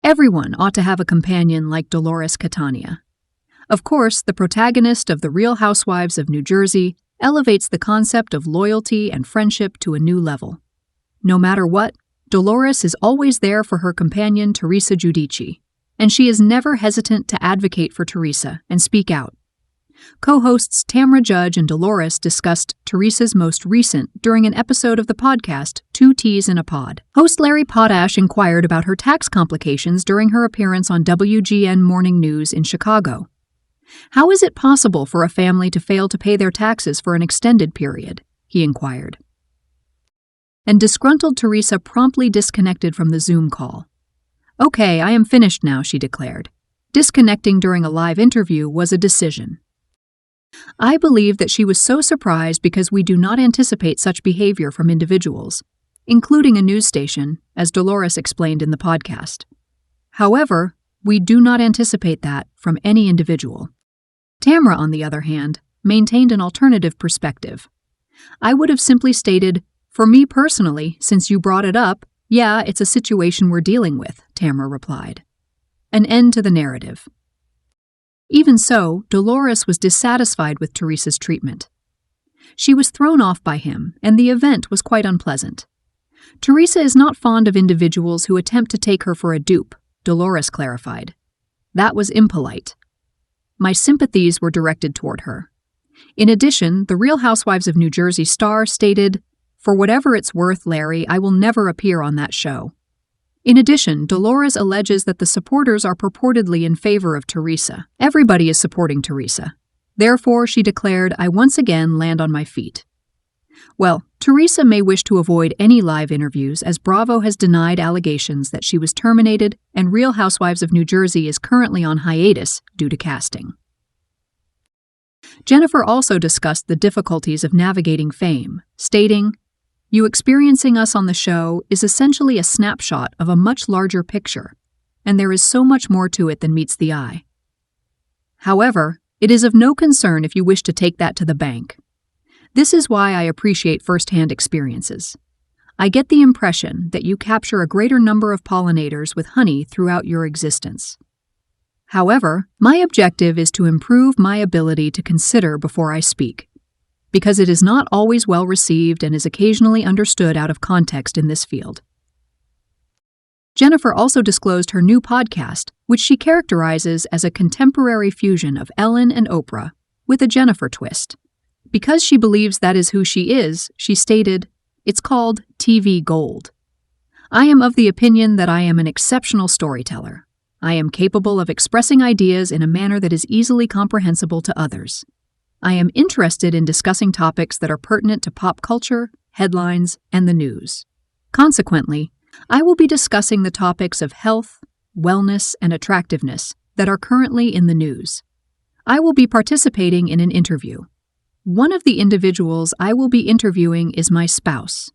Everyone ought to have a companion like Dolores Catania. Of course, the protagonist of The Real Housewives of New Jersey elevates the concept of loyalty and friendship to a new level. No matter what, Dolores is always there for her companion Teresa Giudice, and she is never hesitant to advocate for Teresa and speak out. Co-hosts Tamra Judge and Dolores discussed Teresa's most recent during an episode of the podcast, Two Teas in a Pod. Host Larry Potash inquired about her tax complications during her appearance on WGN Morning News in Chicago. How is it possible for a family to fail to pay their taxes for an extended period? He inquired. And disgruntled Teresa promptly disconnected from the Zoom call. "Okay, I am finished now," she declared. Disconnecting during a live interview was a decision. I believe that she was so surprised because we do not anticipate such behavior from individuals, including a news station, as Dolores explained in the podcast. However, we do not anticipate that from any individual. Tamra, on the other hand, maintained an alternative perspective. I would have simply stated, "For me personally, since you brought it up, yeah, it's a situation we're dealing with," Tamra replied. An end to the narrative. Even so, Dolores was dissatisfied with Teresa's treatment. She was thrown off by him, and the event was quite unpleasant. Teresa is not fond of individuals who attempt to take her for a dupe, Dolores clarified. That was impolite. My sympathies were directed toward her. In addition, the Real Housewives of New Jersey star stated, "For whatever it's worth, Larry, I will never appear on that show." In addition, Dolores alleges that the supporters are purportedly in favor of Teresa. Everybody is supporting Teresa. Therefore, she declared, "I once again land on my feet." Well, Teresa may wish to avoid any live interviews as Bravo has denied allegations that she was terminated and Real Housewives of New Jersey is currently on hiatus due to casting. Jennifer also discussed the difficulties of navigating fame, stating, "You experiencing us on the show is essentially a snapshot of a much larger picture, and there is so much more to it than meets the eye. However, it is of no concern if you wish to take that to the bank. This is why I appreciate first-hand experiences. I get the impression that you capture a greater number of pollinators with honey throughout your existence. However, my objective is to improve my ability to consider before I speak, because it is not always well received and is occasionally understood out of context in this field." Jennifer also disclosed her new podcast, which she characterizes as a contemporary fusion of Ellen and Oprah, with a Jennifer twist. Because she believes that is who she is, she stated, "It's called TV Gold. I am of the opinion that I am an exceptional storyteller. I am capable of expressing ideas in a manner that is easily comprehensible to others. I am interested in discussing topics that are pertinent to pop culture, headlines, and the news. Consequently, I will be discussing the topics of health, wellness, and attractiveness that are currently in the news. I will be participating in an interview. One of the individuals I will be interviewing is my spouse.